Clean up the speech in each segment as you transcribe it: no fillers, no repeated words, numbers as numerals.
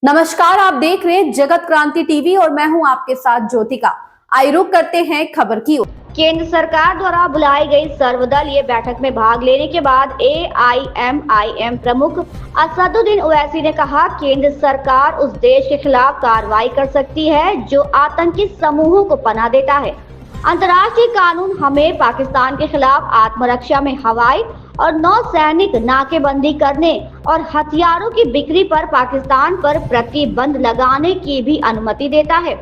नमस्कार, आप देख रहे हैं जगत क्रांति टीवी और मैं हूं आपके साथ ज्योतिका। आइए रुक करते हैं खबर की ओर। केंद्र सरकार द्वारा बुलाई गई सर्वदलीय बैठक में भाग लेने के बाद AIMIM प्रमुख असदुद्दीन ओवैसी ने कहा, केंद्र सरकार उस देश के खिलाफ कार्रवाई कर सकती है जो आतंकी समूहों को पनाह देता है। अंतर्राष्ट्रीय कानून हमें पाकिस्तान के खिलाफ आत्मरक्षा में हवाई और नौसैनिक नाकेबंदी करने और हथियारों की बिक्री पर पाकिस्तान पर प्रतिबंध लगाने की भी अनुमति देता है।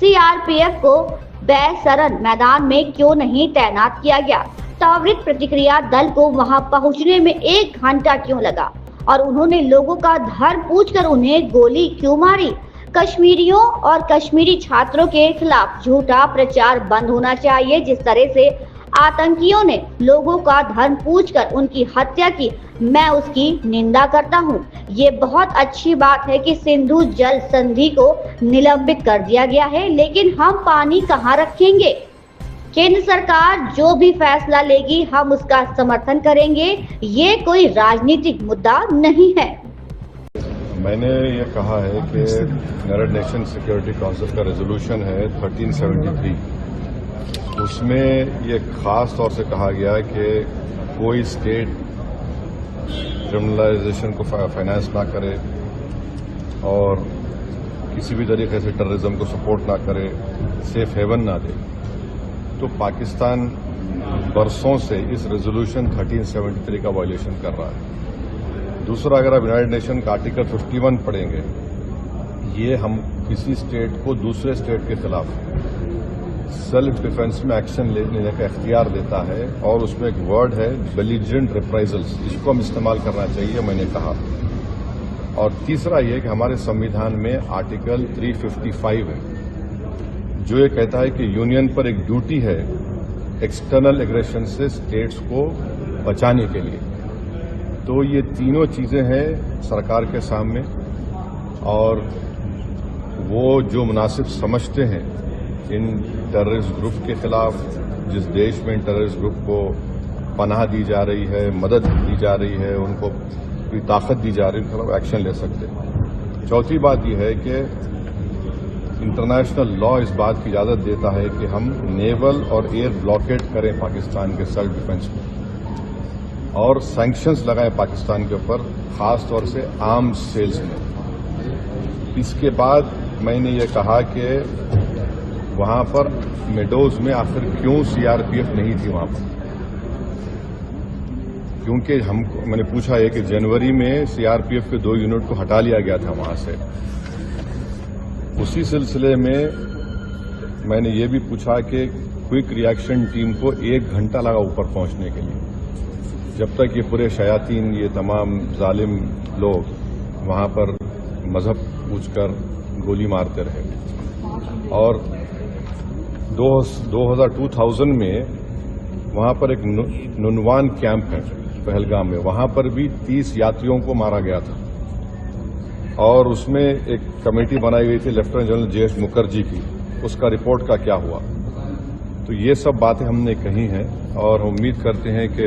CRPF को बेसरन मैदान में क्यों नहीं तैनात किया गया? त्वरित प्रतिक्रिया दल को वहां पहुंचने में 1 घंटा क्यों लगा? और उन्होंने लोगों का धर्म पूछकर उन्हें गोली क्यों मारी? कश्मीरियों और कश्मीरी छात्रों के खिलाफ झूठा प्रचार बंद होना चाहिए। जिस तरह से आतंकियों ने लोगों का धर्म पूछकर उनकी हत्या की, मैं उसकी निंदा करता हूं। ये बहुत अच्छी बात है कि सिंधु जल संधि को निलंबित कर दिया गया है, लेकिन हम पानी कहां रखेंगे? केंद्र सरकार जो भी फैसला लेगी हम उसका समर्थन करेंगे। ये कोई राजनीतिक मुद्दा नहीं है। मैंने ये कहा है कि यूनाइटेड नेशन सिक्योरिटी काउंसिल का रेजोल्यूशन है 1373, उसमें ये खास तौर से कहा गया कि कोई स्टेट क्रिमिनलाइजेशन को फाइनेंस ना करे और किसी भी तरीके से टेररिज्म को सपोर्ट ना करे, सेफ हेवन ना दे। तो पाकिस्तान बरसों से इस रेजोल्यूशन 1373 का वायलेशन कर रहा है। दूसरा, अगर आप यूनाइटेड नेशन का आर्टिकल 51 पढ़ेंगे, ये हम किसी स्टेट को दूसरे स्टेट के खिलाफ सेल्फ डिफेंस में एक्शन लेने का इख्तियार देता है और उसमें एक वर्ड है बेलिजेंट रिप्राइजल्स, इसको हम इस्तेमाल करना चाहिए, मैंने कहा। और तीसरा ये कि हमारे संविधान में आर्टिकल 355 है जो ये कहता है कि यूनियन पर एक ड्यूटी है एक्सटर्नल एग्रेशन से स्टेट्स को बचाने के लिए। तो ये तीनों चीजें हैं सरकार के सामने और वो जो मुनासिब समझते हैं इन टेररिस्ट ग्रुप के खिलाफ, जिस देश में इन टेररिस्ट ग्रुप को पनाह दी जा रही है, मदद दी जा रही है, उनको कोई ताकत दी जा रही है, उनके खिलाफ एक्शन ले सकते हैं। चौथी बात यह है कि इंटरनेशनल लॉ इस बात की इजाजत देता है कि हम नेवल और एयर ब्लॉकेट करें पाकिस्तान के सेल्फ डिफेंस में और सैंक्शंस लगाएं पाकिस्तान के ऊपर, खास तौर से आर्म्स सेल्स में। इसके बाद मैंने ये कहा कि वहां पर मेडोज में आखिर क्यों CRPF नहीं थी वहां पर, क्योंकि मैंने पूछा है कि जनवरी में CRPF के 2 यूनिट को हटा लिया गया था वहां से। उसी सिलसिले में मैंने ये भी पूछा कि क्विक रिएक्शन टीम को 1 घंटा लगा ऊपर पहुंचने के लिए, जब तक ये पूरे शयातीन, ये तमाम जालिम लोग वहां पर मजहब पूछकर गोली मारते रहे। और 2000 में वहां पर एक नुनवान कैंप है पहलगाम में, वहां पर भी 30 यात्रियों को मारा गया था और उसमें एक कमेटी बनाई गई थी लेफ्टिनेंट जनरल JS मुखर्जी की, उसका रिपोर्ट का क्या हुआ। तो ये सब बातें हमने कही हैं और हम उम्मीद करते हैं कि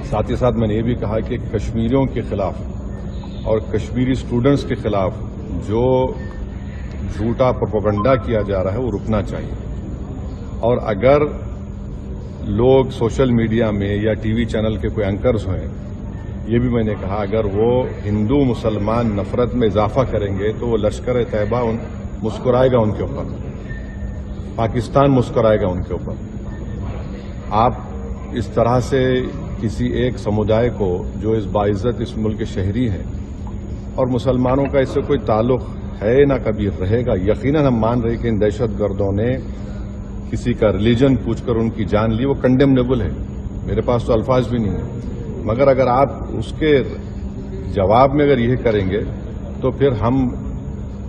साथ ही साथ मैंने ये भी कहा कि कश्मीरियों के खिलाफ और कश्मीरी स्टूडेंट्स के खिलाफ जो झूठा प्रोपेगेंडा किया जा रहा है वो रुकना चाहिए। और अगर लोग सोशल मीडिया में या टीवी चैनल के कोई एंकर्स हैं, ये भी मैंने कहा, अगर वो हिंदू मुसलमान नफरत में इजाफा करेंगे तो वो लश्कर तैयबा मुस्कुराएगा उनके ऊपर, पाकिस्तान मुस्कुराएगा उनके ऊपर। आप इस तरह से किसी एक समुदाय को जो इस बाइज्जत इस मुल्क के शहरी हैं और मुसलमानों का इससे कोई ताल्लुक है ना कभी रहेगा, यकीनन हम मान रहे कि इन दहशतगर्दों ने किसी का रिलीजन पूछकर उनकी जान ली, वो कंडेमनेबल है, मेरे पास तो अल्फाज भी नहीं है। मगर अगर आप उसके जवाब में अगर यह करेंगे तो फिर हम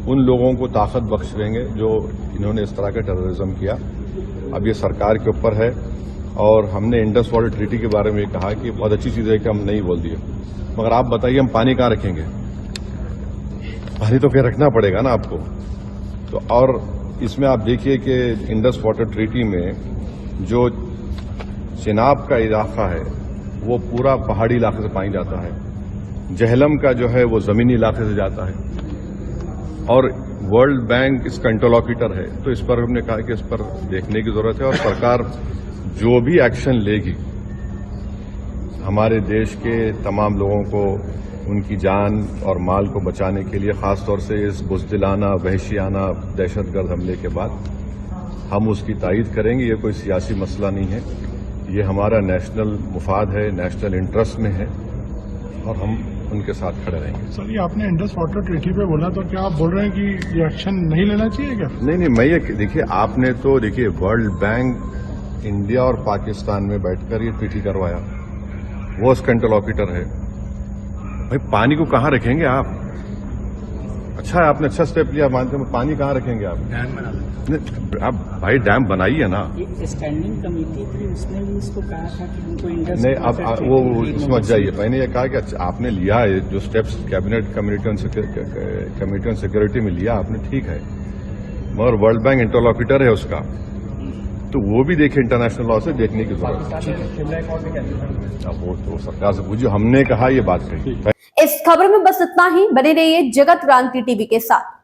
उन लोगों को ताकत बख्श देंगे जो इन्होंने इस तरह का टेररिज्म किया। अब ये सरकार के ऊपर है और हमने इंडस वाटर ट्रीटी के बारे में कहा कि बहुत अच्छी चीज है कि हम नहीं बोल दिए, मगर आप बताइए हम पानी कहाँ रखेंगे? पानी तो फिर रखना पड़ेगा ना आपको। तो और इसमें आप देखिए कि इंडस वाटर ट्रीटी में जो चिनाब का इलाका है वो पूरा पहाड़ी इलाके से पानी जाता है, जहलम का जो है वो जमीनी इलाके से जाता है। اور ورلڈ بینک اس کا انٹرلوکیٹر ہے، تو اس پر ہم نے کہا کہ اس پر دیکھنے کی ضرورت ہے، اور سرکار جو بھی ایکشن لے گی ہمارے دیش کے تمام لوگوں کو ان کی جان اور مال کو بچانے کے لیے، خاص طور سے اس بزدلانہ وحشیانہ دہشت گرد حملے کے بعد ہم اس کی تائید کریں گے۔ یہ کوئی سیاسی مسئلہ نہیں ہے، یہ ہمارا نیشنل مفاد ہے، نیشنل انٹرسٹ میں ہے، اور ہم ان کے ساتھ کھڑے رہیں گے۔ سر، یہ آپ نے انڈس واٹر ٹریٹی پہ بولا، تو کیا آپ بول رہے ہیں کہ یہ ایکشن نہیں لینا چاہیے کیا؟ نہیں، میں یہ دیکھیے، آپ نے تو دیکھیے ورلڈ بینک انڈیا اور پاکستان میں بیٹھ کر یہ ٹریٹی کروایا، وہ اس کا انٹرلوکیٹر ہے۔ بھائی پانی کو کہاں رکھیں گے آپ؟ اچھا ہے، آپ نے اچھا اسٹیپ لیا، مانتے ہیں، پانی کہاں رکھیں گے آپ؟ ڈیم بنا آپ بھائی ڈیم بنائیے نا۔ اسٹینڈنگ کمیٹی تھی، اس نے بھی اس کو کہا تھا کہ ان کو انڈس نہیں، اب وہ سمجھ جائیے، میں نے یہ کہا کہ آپ نے لیا ہے جو steps cabinet committee on security میں لیا آپ نے، ٹھیک ہے، مگر ورلڈ بینک انٹرلوکیٹر ہے اس کا، تو وہ بھی دیکھیں، انٹرنیشنل لا سے دیکھنے کی ضرورت ہے۔ اب وہ تو سرکار سے پوچھیے، ہم نے کہا یہ بات کہی۔ اس خبر میں بس اتنا ہی، بنے رہیے جگت کرانتی ٹی وی کے ساتھ۔